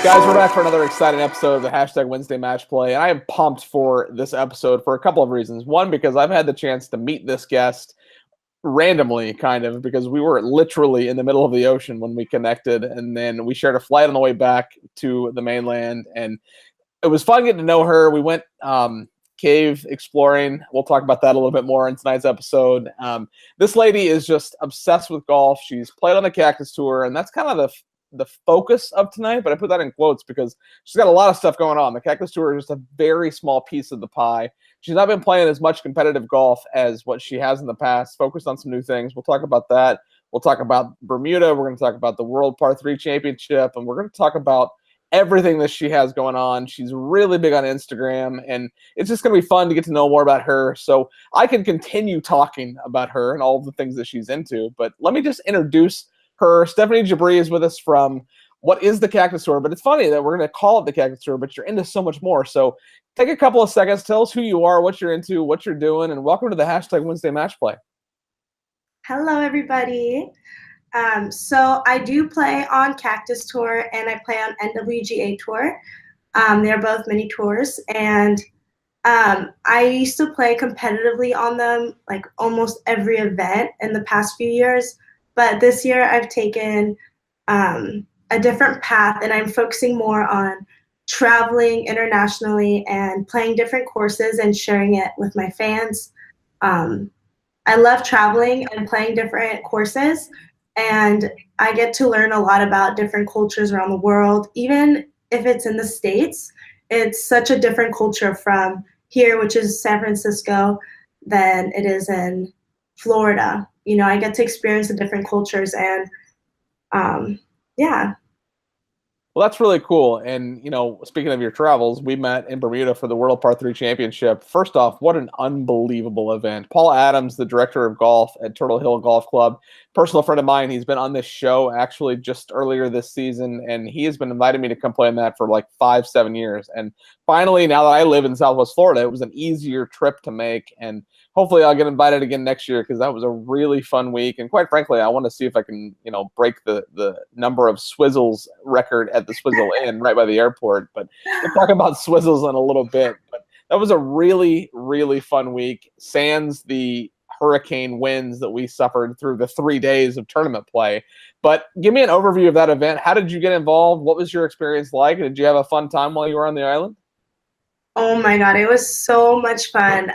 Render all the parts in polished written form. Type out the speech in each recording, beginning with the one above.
Guys, we're back for another exciting episode of the Hashtag Wednesday Match Play, and I am pumped for this episode for a couple of reasons. One, because I've had the chance to meet this guest randomly, kind of, because we were literally in the middle of the ocean when we connected, and then we shared a flight on the way back to the mainland, and it was fun getting to know her. We went cave exploring. We'll talk about that a little bit more in tonight's episode. This lady is just obsessed with golf. She's played on the Cactus Tour, and that's kind of the focus of tonight, but I put that in quotes because she's got a lot of stuff going on. The Cactus Tour is just a very small piece of the pie. She's not been playing as much competitive golf as what she has in the past, focused on some new things. We'll talk about that. We'll talk about Bermuda. We're going to talk about the World Par 3 Championship, and we're going to talk about everything that she has going on. She's really big on Instagram, and it's just going to be fun to get to know more about her. So I can continue talking about her and all of the things that she's into, but let me just introduce her. Stephanie Gibri is with us from what is the Cactus Tour, but it's funny that we're going to call it the Cactus Tour, but you're into so much more. So take a couple of seconds, tell us who you are, what you're into, what you're doing, and welcome to the Hashtag Wednesday Match Play. Hello, everybody. So I do play on Cactus Tour and I play on LPGA Tour. They're both mini tours, and I used to play competitively on them, like almost every event in the past few years. But this year I've taken a different path, and I'm focusing more on traveling internationally and playing different courses and sharing it with my fans. I love traveling and playing different courses, and I get to learn a lot about different cultures around the world. Even if it's in the States, it's such a different culture from here, which is San Francisco, than it is in Florida. You know, I get to experience the different cultures, and yeah. Well, that's really cool. And, you know, speaking of your travels, we met in Bermuda for the World Par 3 Championship. First off, what an unbelievable event. Paul Adams, the director of golf at Turtle Hill Golf Club, personal friend of mine. He's been on this show actually just earlier this season, and he has been inviting me to come play in that for like 5-7 years. And finally, now that I live in Southwest Florida, it was an easier trip to make, and hopefully I'll get invited again next year because that was a really fun week. And quite frankly, I want to see if I can, you know, break the number of swizzles record at the Swizzle Inn right by the airport. But we'll talk about swizzles in a little bit. But that was a really, really fun week. Sans the hurricane winds that we suffered through the 3 days of tournament play. But give me an overview of that event. How did you get involved? What was your experience like? Did you have a fun time while you were on the island? Oh my God, it was so much fun.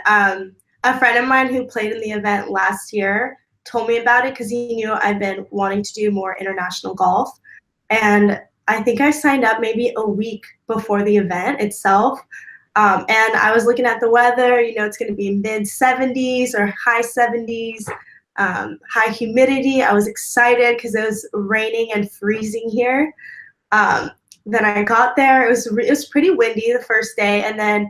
A friend of mine who played in the event last year told me about it because he knew I've been wanting to do more international golf. And I think I signed up maybe a week before the event itself. And I was looking at the weather, you know, it's going to be mid 70s or high 70s, high humidity. I was excited because it was raining and freezing here. Then I got there, it was pretty windy the first day. And then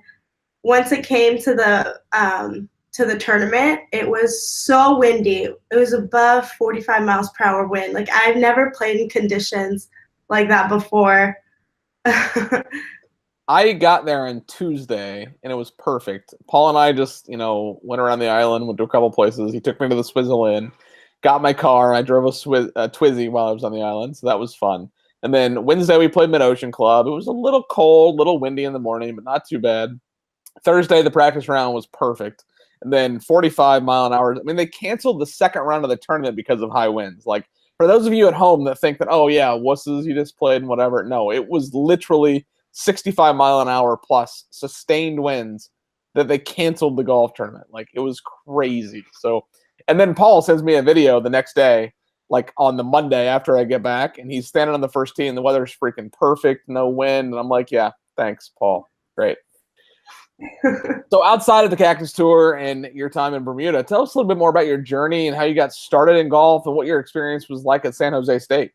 once it came to the tournament, it was so windy. It was above 45 miles per hour wind. Like, I've never played in conditions like that before. I got there on Tuesday, and it was perfect. Paul and I just, you know, went around the island, went to a couple places. He took me to the Swizzle Inn, got my car. I drove a Twizzy while I was on the island, so that was fun. And then Wednesday, we played Mid-Ocean Club. It was a little cold, little windy in the morning, but not too bad. Thursday, the practice round was perfect. And then 45 mile an hour. I mean, they canceled the second round of the tournament because of high winds. Like, for those of you at home that think that, oh, yeah, wusses, you just played and whatever. No, it was literally 65 mile an hour plus sustained winds that they canceled the golf tournament. Like, it was crazy. So, and then Paul sends me a video the next day, like on the Monday after I get back, and he's standing on the first tee and the weather's freaking perfect, no wind. And I'm like, yeah, thanks, Paul. Great. So outside of the Cactus Tour and your time in Bermuda, tell us a little bit more about your journey and how you got started in golf and what your experience was like at San Jose State.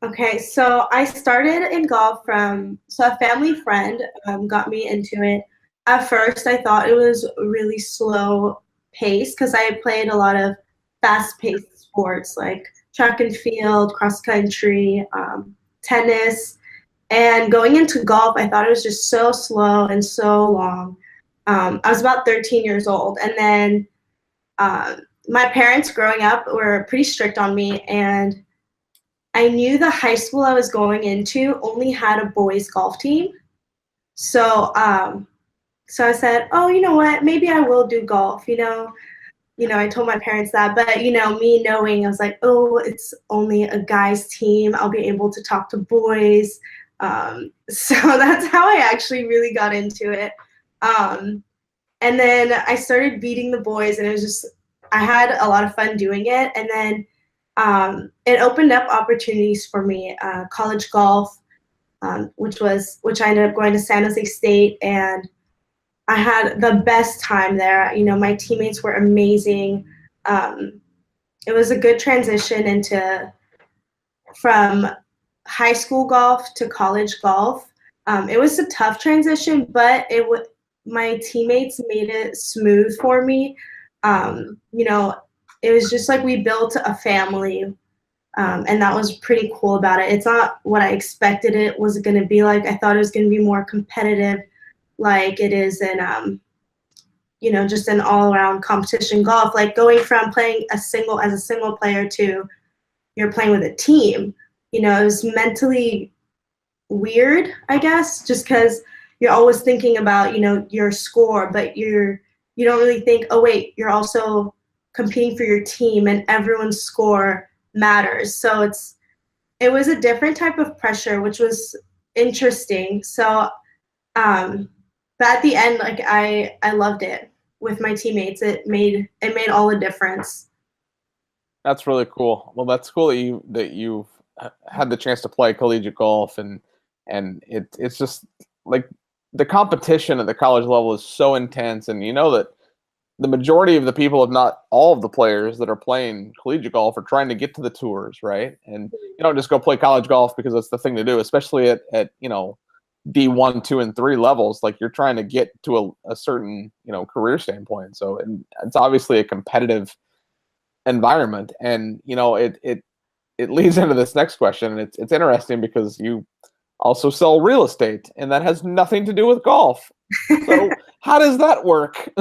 Okay, so I started in golf so a family friend got me into it. At first, I thought it was really slow pace because I had played a lot of fast-paced sports like track and field, cross country, tennis. And going into golf, I thought it was just so slow and so long. I was about 13 years old. And then my parents growing up were pretty strict on me. And I knew the high school I was going into only had a boys golf team. So so I said, oh, you know what, maybe I will do golf, I told my parents that, but me knowing, I was like, oh, it's only a guys team. I'll be able to talk to boys. So that's how I actually really got into it. And then I started beating the boys, and I had a lot of fun doing it. And then it opened up opportunities for me, college golf, which I ended up going to San Jose State, and I had the best time there. My teammates were amazing. It was a good transition from high school golf to college golf. It was a tough transition, but my teammates made it smooth for me. It was just like we built a family, and that was pretty cool about it. It's not what I expected it was going to be like. I thought it was going to be more competitive, like it is in just an all-around competition golf, like going from playing as a single player to you're playing with a team. It was mentally weird, I guess, just because you're always thinking about your score, but you don't really think, oh wait, you're also competing for your team and everyone's score matters. So it was a different type of pressure, which was interesting. So but at the end, like I loved it with my teammates. It made all the difference. That's really cool. Well, that's cool that you've had the chance to play collegiate golf, and it's just like the competition at the college level is so intense, and that the majority of the people, if not all of the players that are playing collegiate golf, are trying to get to the tours, right? And you don't just go play college golf because that's the thing to do, especially at D1, 2, and 3 levels. Like you're trying to get to a certain career standpoint. So it's obviously a competitive environment, and it leads into this next question. And it's interesting because you also sell real estate, and that has nothing to do with golf. So how does that work?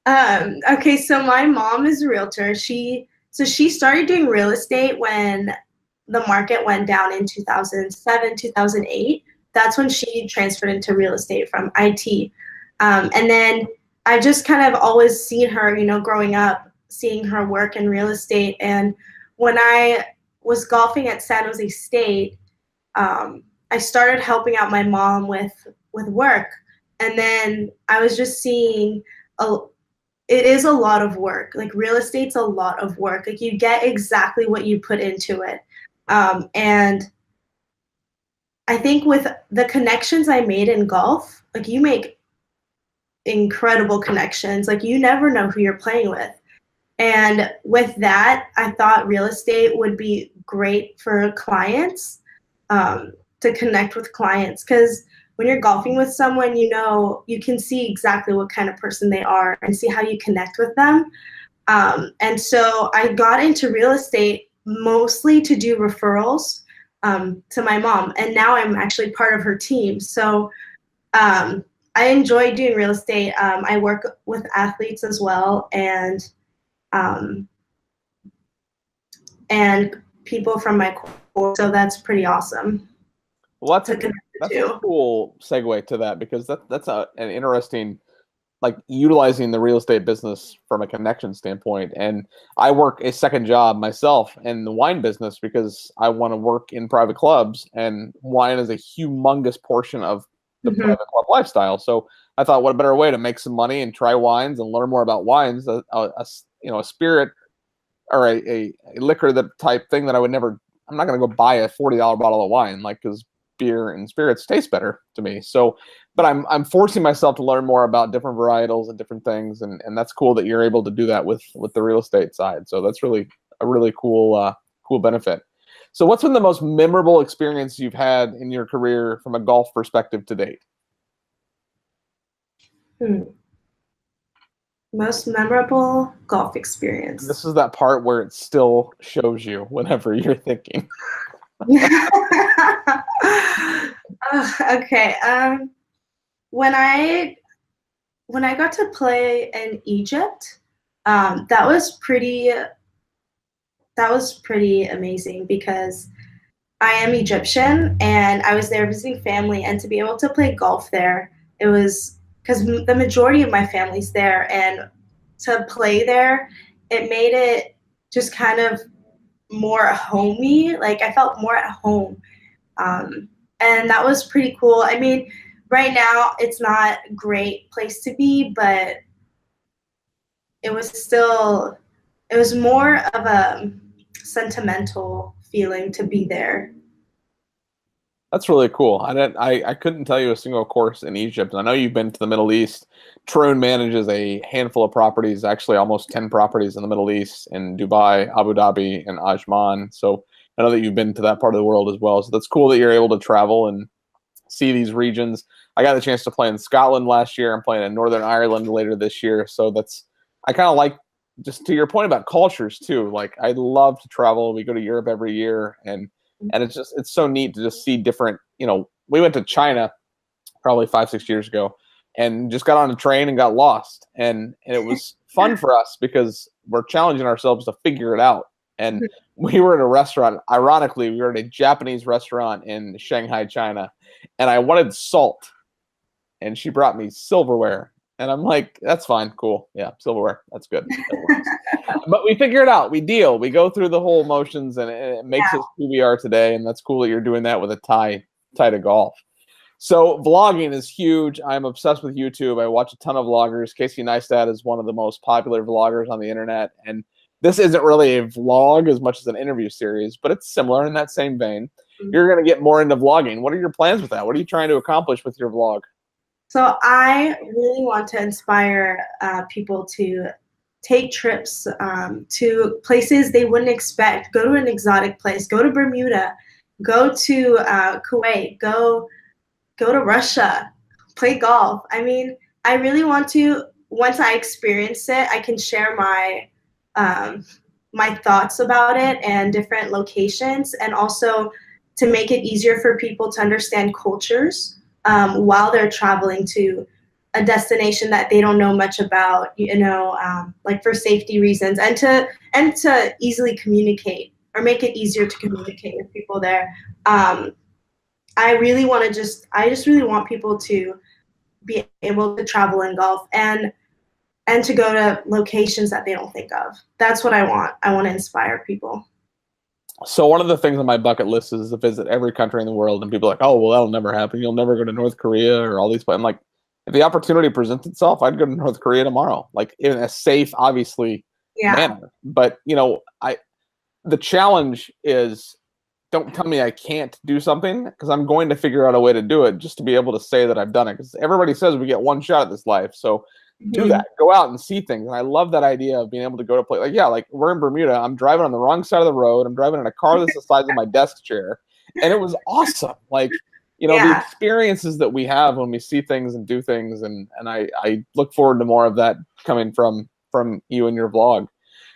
Okay, so my mom is a realtor. She started doing real estate when the market went down in 2007, 2008. That's when she transferred into real estate from IT. And then I just kind of always seen her, growing up, seeing her work in real estate. And when I was golfing at San Jose State, I started helping out my mom with work. And then I was just seeing it is a lot of work. Like real estate's a lot of work. Like you get exactly what you put into it. And I think with the connections I made in golf, like you make incredible connections. Like you never know who you're playing with. And with that, I thought real estate would be great for clients, to connect with clients. Because when you're golfing with someone, you can see exactly what kind of person they are and see how you connect with them. And so I got into real estate mostly to do referrals to my mom. And now I'm actually part of her team. So I enjoy doing real estate. I work with athletes as well, and people from my course. So that's pretty awesome. Well, that's a cool segue to that, because that's an interesting, like utilizing the real estate business from a connection standpoint. And I work a second job myself in the wine business because I want to work in private clubs, and wine is a humongous portion of the private club lifestyle. So I thought, what a better way to make some money and try wines and learn more about wines, a spirit or a liquor that type thing that I'm not going to go buy a $40 bottle of wine, like, because beer and spirits taste better to me. So, but I'm forcing myself to learn more about different varietals and different things, and that's cool that you're able to do that with the real estate side. So that's really a really cool benefit. So what's been the most memorable experience you've had in your career from a golf perspective to date? Most memorable golf experience. This is that part where it still shows you whenever you're thinking. Okay. When I got to play in Egypt, that was pretty amazing, because I am Egyptian, and I was there visiting family, and to be able to play golf there, it was because the majority of my family's there, and to play there, it made it just kind of more homey. Like I felt more at home, um, and that was pretty cool. I mean, right now it's not a great place to be, but it was still it was more of a sentimental feeling to be there. That's really cool. I couldn't tell you a single course in Egypt. I know you've been to the Middle East. Troon manages a handful of properties, actually almost 10 properties in the Middle East, in Dubai, Abu Dhabi, and Ajman. So I know that you've been to that part of the world as well. So that's cool that you're able to travel and see these regions. I got the chance to play in Scotland last year. I'm playing in Northern Ireland later this year. So I kind of like, just to your point about cultures too. Like I love to travel. We go to Europe every year, and it's so neat to just see different, we went to China probably 5-6 years ago and just got on a train and got lost. And it was fun for us because we're challenging ourselves to figure it out. And we were at a restaurant. Ironically, we were at a Japanese restaurant in Shanghai, China, and I wanted salt, and she brought me silverware. And I'm like, that's fine, cool. Yeah, silverware, that's good. But we figure it out. We deal. We go through the whole motions, and it makes us who we are today. And that's cool that you're doing that with a tie to golf. So vlogging is huge. I'm obsessed with YouTube. I watch a ton of vloggers. Casey Neistat is one of the most popular vloggers on the internet. And this isn't really a vlog as much as an interview series, but it's similar in that same vein. You're going to get more into vlogging. What are your plans with that? What are you trying to accomplish with your vlog? So I really want to inspire people to take trips to places they wouldn't expect. Go to an exotic place. Go to Bermuda. Go to Kuwait. Go to Russia. Play golf. I mean, I really want to. Once I experience it, I can share my thoughts about it and different locations, and also to make it easier for people to understand cultures while they're traveling to a destination that they don't know much about, like for safety reasons, and to easily communicate or make it easier to communicate with people there. I just really want people to be able to travel in golf and to go to locations that they don't think of. That's what I want. I want to inspire people. So one of the things on my bucket list is to visit every country in the world, and people are like, oh, well, that'll never happen. You'll never go to North Korea or all these. I'm like, if the opportunity presents itself, I'd go to North Korea tomorrow, like in a safe, obviously, manner. But the challenge is, don't tell me I can't do something, because I'm going to figure out a way to do it just to be able to say that I've done it. Because everybody says we get one shot at this life, so do that. Go out and see things. And I love that idea of being able to go to play. Like we're in Bermuda. I'm driving on the wrong side of the road. I'm driving in a car that's the size of my desk chair, and it was awesome. Like, the experiences that we have when we see things and do things, and I look forward to more of that coming from you and your vlog.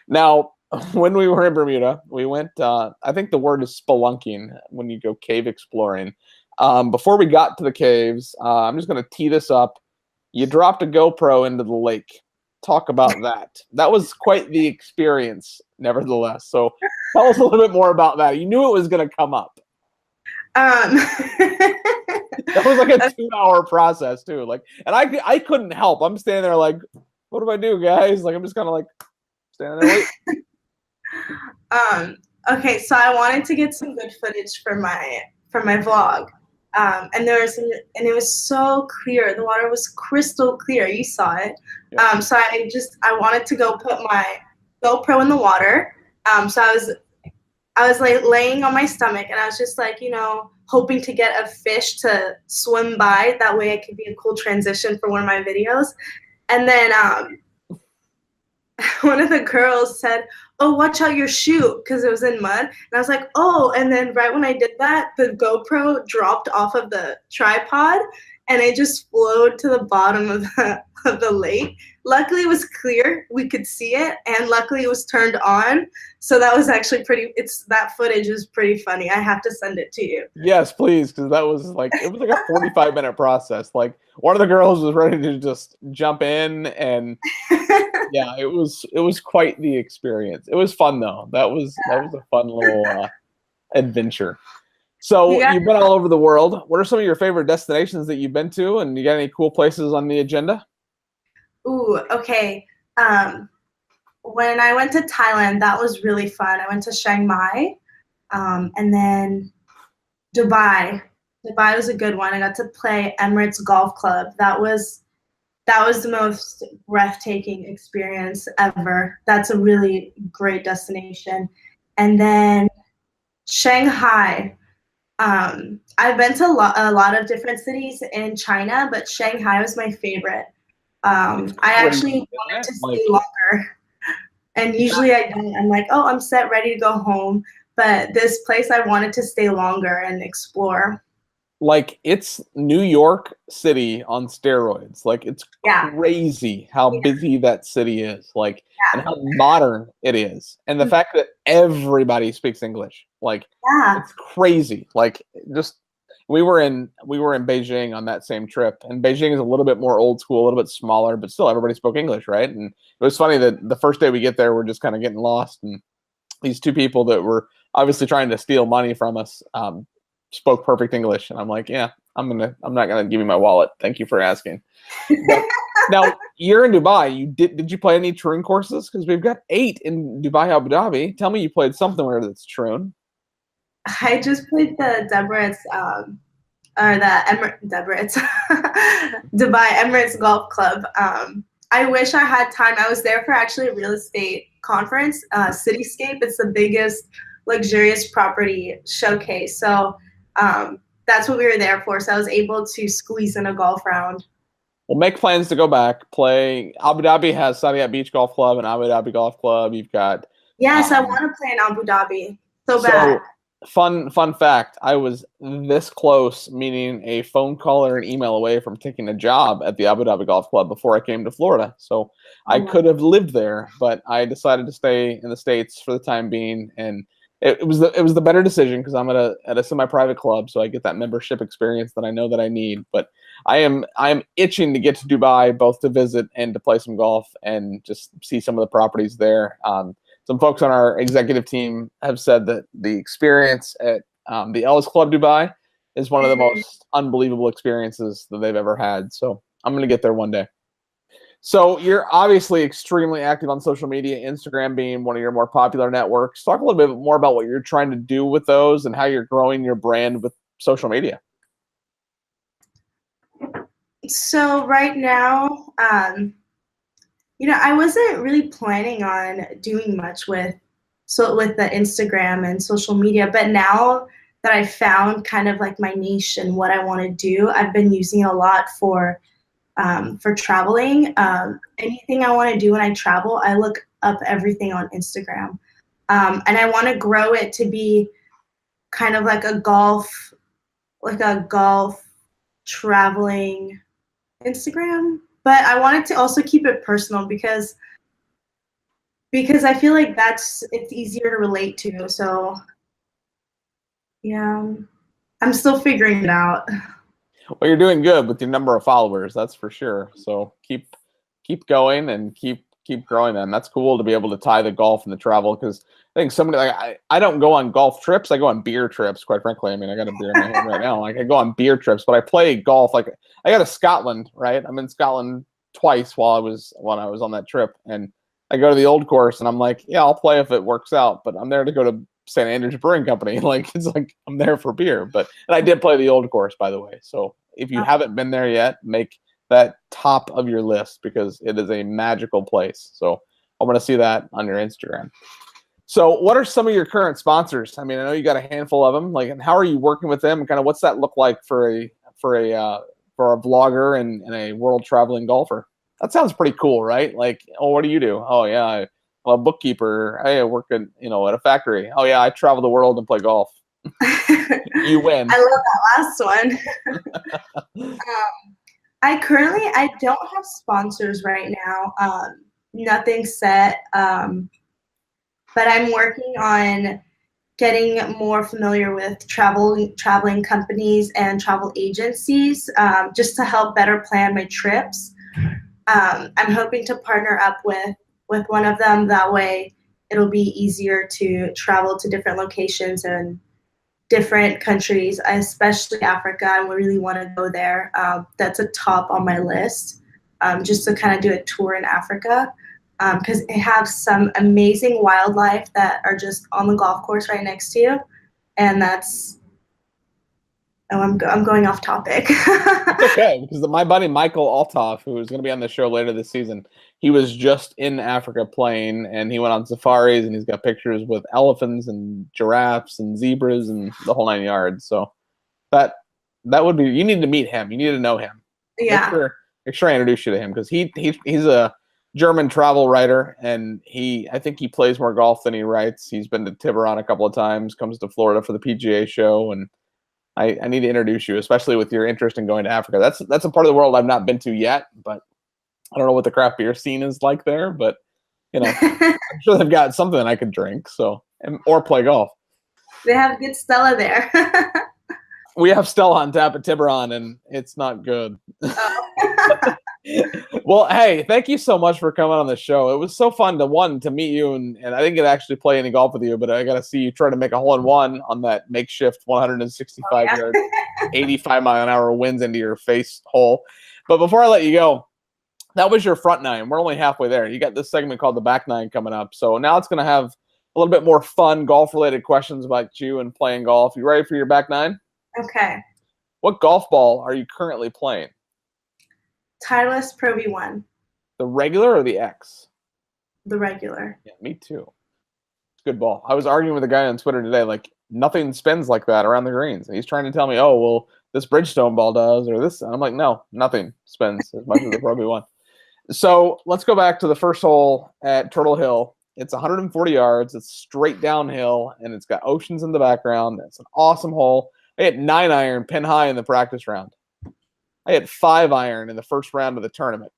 Now, when we were in Bermuda, we went, I think the word is spelunking when you go cave exploring. Before we got to the caves, I'm just going to tee this up. You dropped a GoPro into the lake. Talk about that. That was quite the experience, nevertheless. So tell us a little bit more about that. You knew it was going to come up. That was like a 2-hour process too. Like, and I couldn't help. I'm standing there like, what do I do, guys? Like, I'm just kind of like standing there waiting. Okay, so I wanted to get some good footage for my vlog. And it was so clear. The water was crystal clear. You saw it. Yeah. So I wanted to go put my GoPro in the water. So I was like laying on my stomach, and I was just like, hoping to get a fish to swim by. That way it could be a cool transition for one of my videos. And then one of the girls said, oh, watch out your shoe, because it was in mud. And I was like, oh, and then right when I did that, the GoPro dropped off of the tripod, and it just flowed to the bottom of the lake. Luckily, it was clear. We could see it, and luckily it was turned on. So that was actually that footage is pretty funny. I have to send it to you. Yes, please, because it was like a 45-minute process. Like, one of the girls was ready to just jump in, and yeah, it was quite the experience. It was fun though. That was a fun little adventure. So you've been all over the world. What are some of your favorite destinations that you've been to, and you got any cool places on the agenda? Ooh, okay. When I went to Thailand, that was really fun. I went to Chiang Mai, and then Dubai. Dubai was a good one. I got to play Emirates Golf Club. That was the most breathtaking experience ever. That's a really great destination. And then Shanghai. I've been to a lot of different cities in China, but Shanghai was my favorite. I actually wanted to stay longer, and usually I don't. I'm like, oh, I'm set, ready to go home. But this place, I wanted to stay longer and explore. Like, it's New York City on steroids. Like, it's crazy how busy that city is, like, and how modern it is, and the fact that everybody speaks English. Like, it's crazy. Like, just we were in Beijing on that same trip, and Beijing is a little bit more old school, a little bit smaller, but still everybody spoke English, right? And it was funny that the first day we get there, we're just kind of getting lost, and these two people that were obviously trying to steal money from us spoke perfect English, and I'm like, yeah, I'm not gonna give you my wallet. Thank you for asking. But now you're in Dubai. Did you play any Troon courses? Because we've got 8 in Dubai, Abu Dhabi. Tell me you played something where that's Troon. I just played the Deborah's, or the Deborah's Dubai Emirates Golf Club. I wish I had time. I was there for actually a real estate conference, Cityscape. It's the biggest luxurious property showcase. So that's what we were there for. So I was able to squeeze in a golf round. We'll make plans to go back. Play. Abu Dhabi has Saadiyat Beach Golf Club and Abu Dhabi Golf Club. You've got. Yes, I want to play in Abu Dhabi so bad. Fun fact, I was this close, meaning a phone call or an email away from taking a job at the Abu Dhabi Golf Club before I came to Florida. So I could have lived there, but I decided to stay in the States for the time being, and it was the better decision because I'm at a semi-private club, so I get that membership experience that I know that I need. But I am itching to get to Dubai, both to visit and to play some golf and just see some of the properties there. Some folks on our executive team have said that the experience at the Ellis Club Dubai is one of the most unbelievable experiences that they've ever had. So I'm going to get there one day. So you're obviously extremely active on social media, Instagram being one of your more popular networks. Talk a little bit more about what you're trying to do with those and how you're growing your brand with social media. So right now, I wasn't really planning on doing much with the Instagram and social media, but now that I found kind of like my niche and what I want to do, I've been using it a lot for traveling. Anything I want to do when I travel, I look up everything on Instagram, and I want to grow it to be kind of like a golf traveling Instagram. But I wanted to also keep it personal because I feel like it's easier to relate to. So yeah, I'm still figuring it out. Well, you're doing good with your number of followers, that's for sure. So keep going and keep growing them. That's cool to be able to tie the golf and the travel, because I think somebody like I don't go on golf trips. I go on beer trips, quite frankly. I mean, I got a beer in my hand right now. Like, I go on beer trips, but I play golf. Like, I got to Scotland, right? I'm in Scotland twice when I was on that trip, and I go to the old course, and I'm like, yeah, I'll play if it works out, but I'm there to go to St. Andrews Brewing Company. Like, it's like I'm there for beer. And I did play the old course, by the way. So if you haven't been there yet, make that top of your list, because it is a magical place. So I want to see that on your Instagram. So what are some of your current sponsors? I mean, I know you got a handful of them. Like, and how are you working with them? And kind of what's that look like for a vlogger and a world traveling golfer? That sounds pretty cool, right? Like, oh, what do you do? Oh yeah, I'm a bookkeeper. Hey, I work at a factory. Oh yeah, I travel the world and play golf. You win. I love that last one. I don't have sponsors right now. Nothing set. But I'm working on getting more familiar with traveling companies and travel agencies, just to help better plan my trips. I'm hoping to partner up with one of them. That way it'll be easier to travel to different locations and different countries, especially Africa. I really want to go there. That's a top on my list, just to kind of do a tour in Africa, because it has some amazing wildlife that are just on the golf course right next to you, and that's. Oh, I'm going off topic. It's okay, because my buddy Michael Altoff, who is going to be on the show later this season, he was just in Africa playing, and he went on safaris, and he's got pictures with elephants and giraffes and zebras and the whole 9 yards. So that would be, you need to meet him. You need to know him. Yeah. Make sure I introduce you to him, because he's a German travel writer, and I think he plays more golf than he writes. He's been to Tiburon a couple of times, comes to Florida for the PGA show, and I need to introduce you, especially with your interest in going to Africa. That's a part of the world I've not been to yet, but I don't know what the craft beer scene is like there, but I'm sure they've got something that I could drink, or play golf. They have good Stella there. We have Stella on tap at Tiburon, and it's not good. Oh. Well, hey, thank you so much for coming on the show. It was so fun to meet you, and I didn't get to actually play any golf with you, but I got to see you try to make a hole-in-one on that makeshift 165-yard, 85-mile-an-hour winds into your face hole. But before I let you go, that was your front nine. We're only halfway there. You got this segment called the back nine coming up. So now it's going to have a little bit more fun golf-related questions about you and playing golf. You ready for your back nine? Okay. What golf ball are you currently playing? Titleist Pro V1. The regular or the X? The regular. Yeah, me too. It's a good ball. I was arguing with a guy on Twitter today, like, nothing spins like that around the greens. And he's trying to tell me, oh, well, this Bridgestone ball does, or this. And I'm like, no, nothing spins as much as the Pro V1. So let's go back to the first hole at Turtle Hill. It's 140 yards. It's straight downhill, and it's got oceans in the background. It's an awesome hole. I hit 9-iron pin high in the practice round. I hit 5-iron in the first round of the tournament.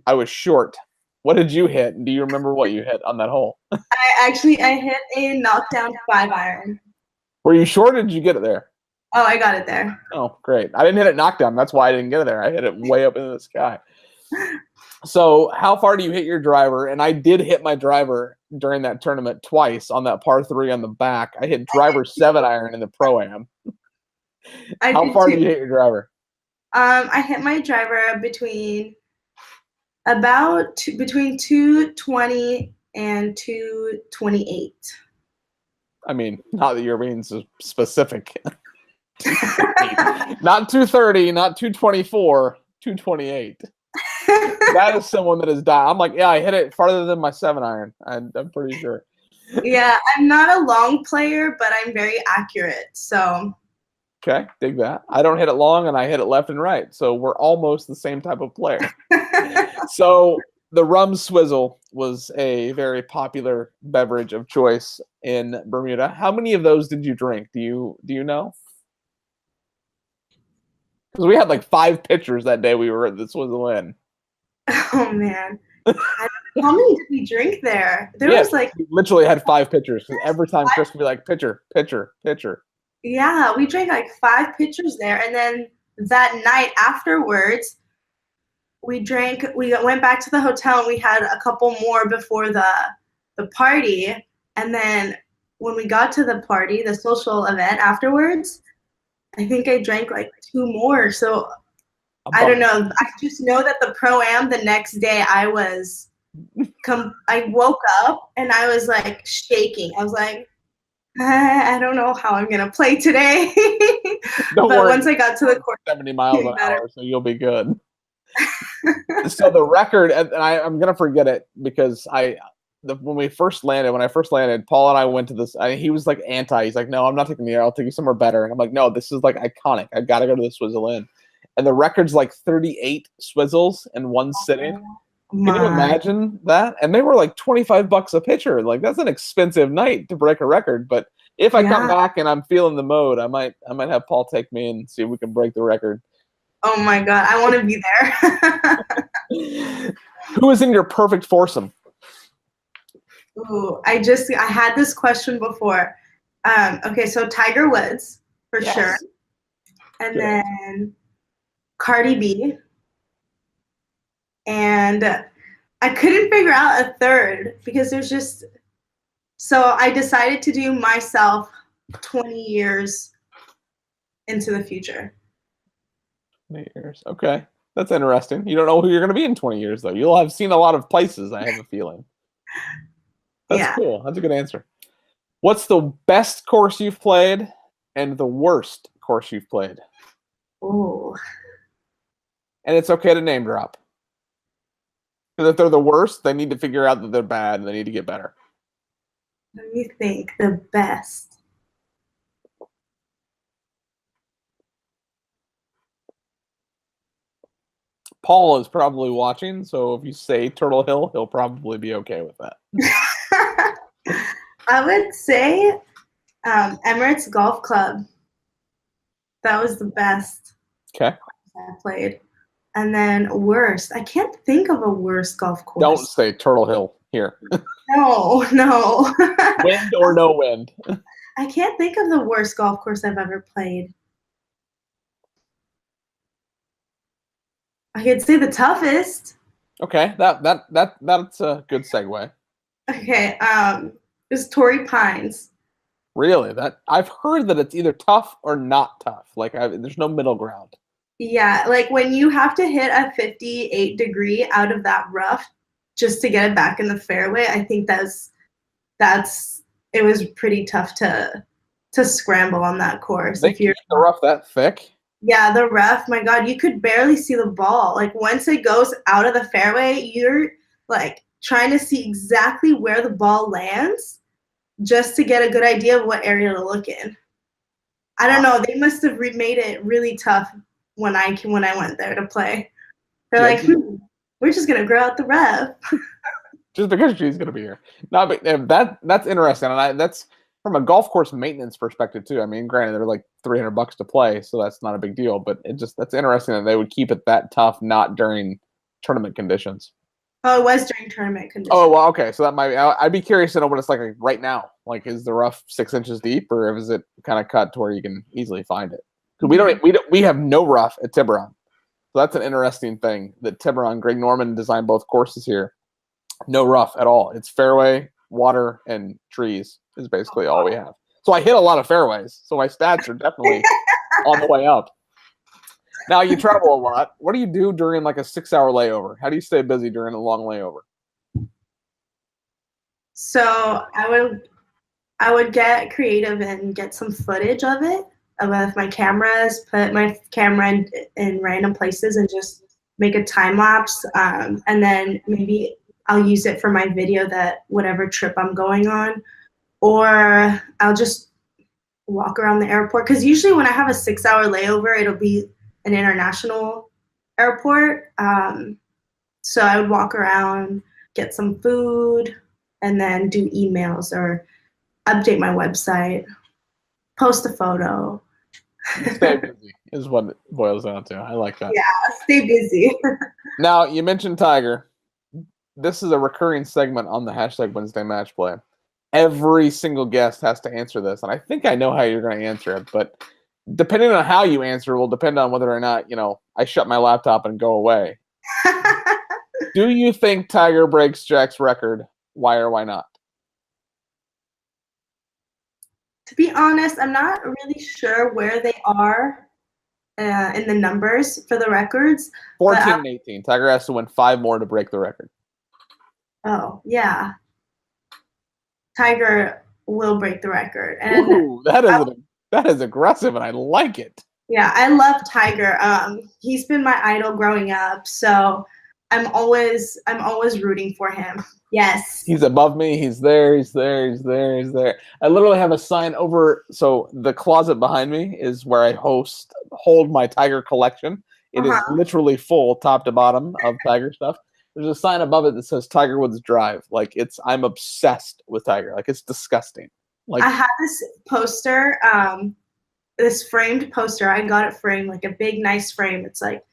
I was short. What did you hit? And do you remember what you hit on that hole? I hit a knockdown 5-iron. Were you short, or did you get it there? Oh, I got it there. Oh, great. I didn't hit it knockdown. That's why I didn't get it there. I hit it way up into the sky. So how far do you hit your driver? And I did hit my driver during that tournament twice on that par 3 on the back. I hit driver 7-iron in the Pro-Am. How far did you hit your driver? I hit my driver between 220 and 228. I mean, not that you're being so specific. Not 230, not 224, 228. That is someone that has died. I'm like, yeah, I hit it farther than my 7-iron. I'm pretty sure. Yeah, I'm not a long player, but I'm very accurate. So. Okay, dig that. I don't hit it long, and I hit it left and right. So we're almost the same type of player. So the rum swizzle was a very popular beverage of choice in Bermuda. How many of those did you drink? Do you know? Because we had like 5 pitchers that day we were at the Swizzle Inn. Oh, man. How many did we drink there? There was like... We literally had 5 pitchers. Every time Chris would be like, pitcher, pitcher, pitcher. Yeah, we drank like 5 pitchers there. And then that night afterwards, we went back to the hotel, and we had a couple more before the party. And then when we got to the party, the social event afterwards, I think I drank like 2 more. So I don't know. I just know that the Pro-Am the next day, I woke up and I was like shaking. I was like, I don't know how I'm going to play today. Don't worry. Once I got to the court, 70 miles an hour, so you'll be good. So the record, and I'm going to forget it because when I first landed, Paul and I went to this. He was like anti. He's like, no, I'm not taking the air. I'll take you somewhere better. And I'm like, no, this is like iconic. I got to go to the Swizzle Inn. And the record's like 38 swizzles in one sitting. Can you imagine that? And they were like $25 a pitcher. Like, that's an expensive night to break a record. But if I come back and I'm feeling the mode, I might have Paul take me and see if we can break the record. Oh my God, I want to be there. Who was in your perfect foursome? Ooh, I had this question before. Okay, so Tiger Woods for sure, and then Cardi B, and I couldn't figure out a third because there's so I decided to do myself 20 years into the future. 20 years. Okay. That's interesting. You don't know who you're going to be in 20 years, though. You'll have seen a lot of places, I have a feeling. That's Yeah. cool. That's a good answer. What's the best course you've played and the worst course you've played? Oh, And it's okay to name drop. Because if they're the worst, they need to figure out that they're bad and they need to get better. let me think. The best. Paul is probably watching, so if you say Turtle Hill, he'll probably be okay with that. I would say Emirates Golf Club. That was the best Okay. I played. And then worst. I can't think of a worst golf course. Don't say Turtle Hill here. No. Wind or no wind. I can't think of the worst golf course I've ever played. I could say the toughest. Okay, that's a good segue. Okay, it's Torrey Pines. Really, that I've heard that it's either tough or not tough. Like there's no middle ground. Yeah, like when you have to hit a 58-degree out of that rough just to get it back in the fairway, I think that's it was pretty tough to scramble on that course. They keep the rough that thick. Yeah, the rough, my God, you could barely see the ball. Like once it goes out of the fairway, you're like trying to see exactly where the ball lands just to get a good idea of what area to look in. I don't know. They must have made it really tough when I went there to play. They're like, we're just gonna grow out the rough. Just because she's gonna be here. No, but that's interesting, and that's from a golf course maintenance perspective too. I mean, granted, they're like $300 to play, so that's not a big deal. But that's interesting that they would keep it that tough, not during tournament conditions. Oh, it was during tournament conditions. Oh, well, okay. So that might be, I'd be curious to know what it's like right now. Like, is the rough 6 inches deep, or is it kind of cut to where you can easily find it? Because we have no rough at Tiburon. So that's an interesting thing that Tiburon, Greg Norman designed both courses here. No rough at all. It's fairway, water, and trees is basically all we have. So I hit a lot of fairways. So my stats are definitely on the way up. Now you travel a lot. What do you do during like a 6-hour layover? How do you stay busy during a long layover? So I would get creative and get some footage of it with my cameras, put my camera in random places and just make a time lapse. And then maybe I'll use it for my video that whatever trip I'm going on, or I'll just walk around the airport. Because usually when I have a 6-hour layover, it'll be an international airport. So I would walk around, get some food, and then do emails or update my website, post a photo. Stay busy is what it boils down to. I like that. Yeah, stay busy. Now, you mentioned Tiger. This is a recurring segment on the hashtag Wednesday Match Play. Every single guest has to answer this, and I think I know how you're going to answer it, but depending on how you answer will depend on whether or not, I shut my laptop and go away. Do you think Tiger breaks Jack's record? Why or why not? To be honest, I'm not really sure where they are in the numbers for the records. 14 and 18. Tiger has to win 5 more to break the record. Oh, yeah. Tiger will break the record. And ooh, that is aggressive, and I like it. Yeah, I love Tiger. He's been my idol growing up, so I'm always rooting for him. Yes. He's above me. He's there. He's there. He's there. He's there. I literally have a sign over. So the closet behind me is where I hold my Tiger collection. It is literally full, top to bottom, of Tiger stuff. There's a sign above it that says Tiger Woods Drive. Like I'm obsessed with Tiger. Like it's disgusting. Like I have this poster, this framed poster. I got it framed, like a big, nice frame. It's like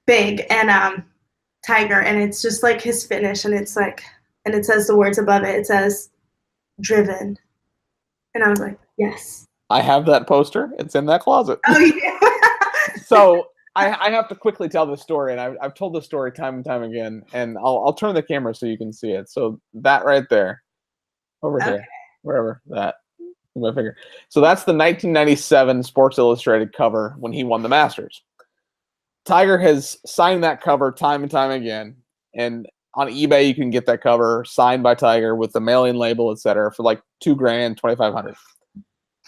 big and Tiger, and it's just like his finish, and it's like, and it says the words above it. It says driven, and I was like, yes. I have that poster. It's in that closet. Oh yeah. So I have to quickly tell the story, and I've told the story time and time again, and I'll turn the camera so you can see it. So that right there, over here, wherever that. my finger. So that's the 1997 Sports Illustrated cover when he won the Masters. Tiger has signed that cover time and time again, and on eBay you can get that cover signed by Tiger with the mailing label, etc., for like $2,000, $2,500.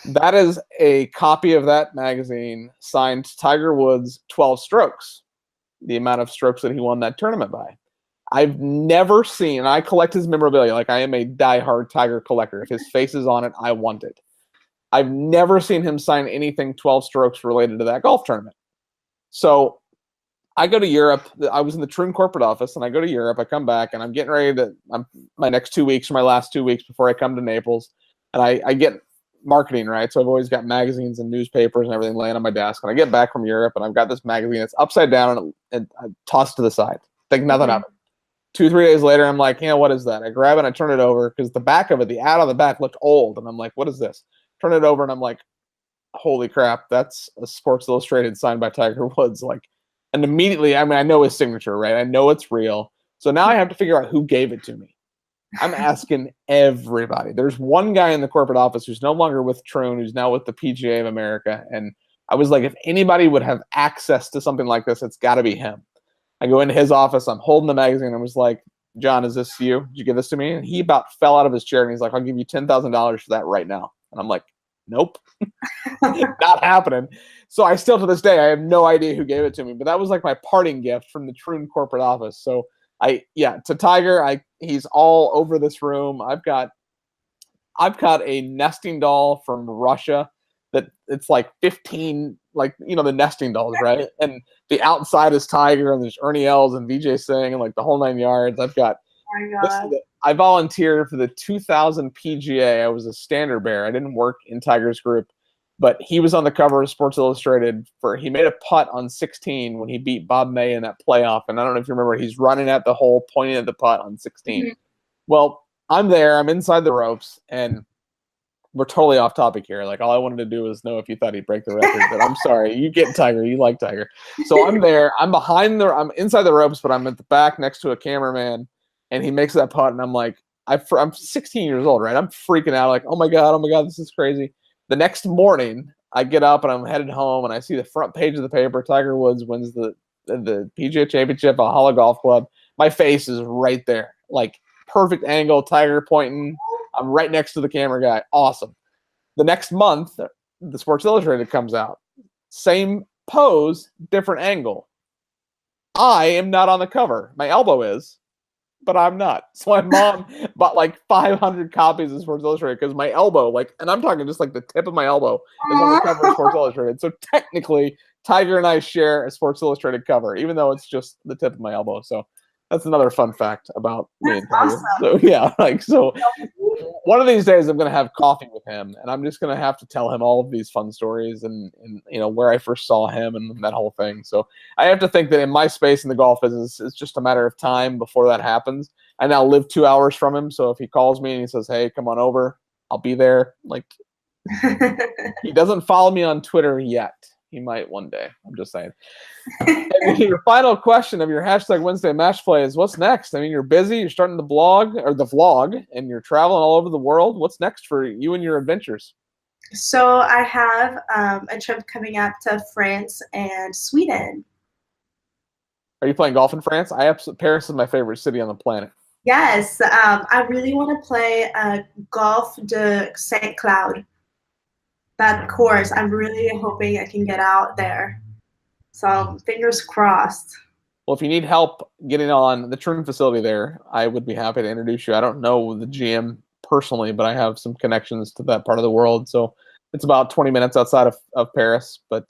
That is a copy of that magazine signed Tiger Woods 12 strokes, the amount of strokes that he won that tournament by. I've never seen, and I collect his memorabilia, like I am a diehard Tiger collector. If his face is on it, I want it. I've never seen him sign anything 12 strokes related to that golf tournament. So I go to Europe. I was in the Troon corporate office, and I go to Europe. I come back, and I'm getting ready to, my next 2 weeks or my last 2 weeks before I come to Naples. And I get marketing, right? So I've always got magazines and newspapers and everything laying on my desk. And I get back from Europe, and I've got this magazine. It's upside down, and I toss it to the side. Think nothing of it. 2-3 days later, I'm like, what is that? I grab it and I turn it over because the back of it, the ad on the back looked old. And I'm like, what is this? Turn it over, and I'm like, holy crap, that's a Sports Illustrated signed by Tiger Woods. Like, and immediately, I know his signature, right? I know it's real. So now I have to figure out who gave it to me. I'm asking everybody. There's one guy in the corporate office who's no longer with Troon, who's now with the PGA of America. And I was like, if anybody would have access to something like this, it's got to be him. I go into his office. I'm holding the magazine. And I was like, John, is this you? Did you give this to me? And he about fell out of his chair. And he's like, I'll give you $10,000 for that right now. And I'm like, nope, not happening. So I still, to this day, I have no idea who gave it to me. But that was like my parting gift from the Troon corporate office. So to Tiger, he's all over this room. I've got a nesting doll from Russia that it's like 15, like, the nesting dolls, right? And the outside is Tiger, and there's Ernie Els and Vijay Singh and like the whole 9 yards. I've got, I volunteered for the 2000 PGA. I was a standard bearer. I didn't work in Tiger's group, but he was on the cover of Sports Illustrated he made a putt on 16 when he beat Bob May in that playoff. And I don't know if you remember, he's running at the hole, pointing at the putt on 16. Mm-hmm. Well, I'm there, I'm inside the ropes, and we're totally off topic here. Like, all I wanted to do was know if you thought he'd break the record, but I'm sorry. You get Tiger. You like Tiger. So I'm there. I'm inside the ropes, but I'm at the back next to a cameraman, and he makes that putt, and I'm like, I'm 16 years old, right? I'm freaking out, like, oh my God, this is crazy. The next morning, I get up, and I'm headed home, and I see the front page of the paper. Tiger Woods wins the PGA Championship, Valhalla Golf Club. My face is right there, like perfect angle, Tiger pointing. I'm right next to the camera guy. Awesome. The next month, the Sports Illustrated comes out. Same pose, different angle. I am not on the cover. My elbow is, but I'm not. So my mom bought like 500 copies of Sports Illustrated because my elbow, and I'm talking just like the tip of my elbow, is on the cover of Sports Illustrated. So technically, Tiger and I share a Sports Illustrated cover, even though it's just the tip of my elbow. So that's another fun fact about me and Tiger. Awesome. So one of these days I'm going to have coffee with him, and I'm just going to have to tell him all of these fun stories and where I first saw him and that whole thing. So I have to think that in my space in the golf business, it's just a matter of time before that happens. I now live 2 hours from him, so if he calls me and he says, "Hey, come on over," I'll be there. Like, he doesn't follow me on Twitter yet. He might one day. I'm just saying. And your final question of your hashtag Wednesday match play is, what's next? I mean, you're busy. You're starting the blog or the vlog, and you're traveling all over the world. What's next for you and your adventures? So I have a trip coming up to France and Sweden. Are you playing golf in France? Paris is my favorite city on the planet. Yes. I really want to play Golf de Saint Cloud. That course, I'm really hoping I can get out there. So fingers crossed. Well, if you need help getting on the Troon facility there, I would be happy to introduce you. I don't know the GM personally, but I have some connections to that part of the world. So it's about 20 minutes outside of Paris, but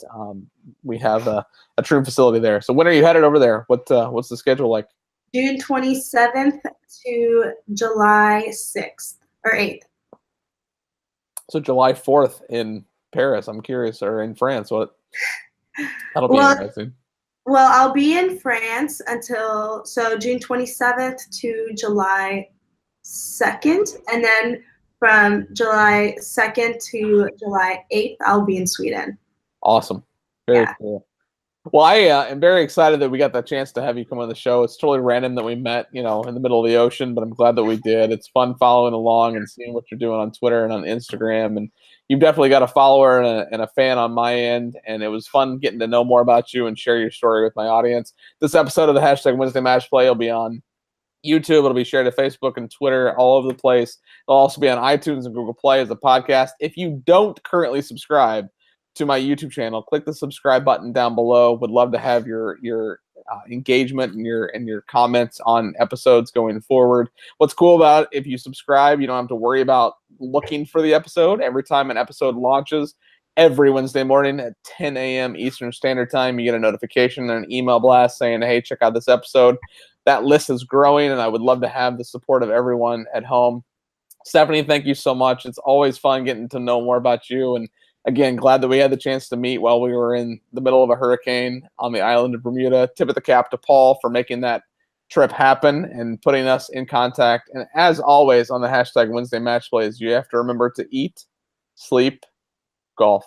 we have a Troon facility there. So when are you headed over there? What's the schedule like? June 27th to July 6th or 8th. So July 4th in Paris, I'm curious, or in France. That'll be interesting. Well, I'll be in France until June 27th to July 2nd. And then from July 2nd to July 8th, I'll be in Sweden. Awesome. Very cool. Well, I am very excited that we got the chance to have you come on the show. It's totally random that we met, in the middle of the ocean, but I'm glad that we did. It's fun following along and seeing what you're doing on Twitter and on Instagram. And you've definitely got a follower and a fan on my end. And it was fun getting to know more about you and share your story with my audience. This episode of the Hashtag Wednesday Match Play will be on YouTube. It'll be shared to Facebook and Twitter, all over the place. It'll also be on iTunes and Google Play as a podcast. If you don't currently subscribe to my YouTube channel, click the subscribe button down below. Would love to have your engagement and your comments on episodes going forward. What's cool about it, if you subscribe, you don't have to worry about looking for the episode. Every time an episode launches, every Wednesday morning at 10 a.m. Eastern Standard Time, you get a notification and an email blast saying, hey, check out this episode. That list is growing, and I would love to have the support of everyone at home. Stephanie, thank you so much. It's always fun getting to know more about you. And again, glad that we had the chance to meet while we were in the middle of a hurricane on the island of Bermuda. Tip of the cap to Paul for making that trip happen and putting us in contact. And as always on the Hashtag Wednesday Match Plays, you have to remember to eat, sleep, golf.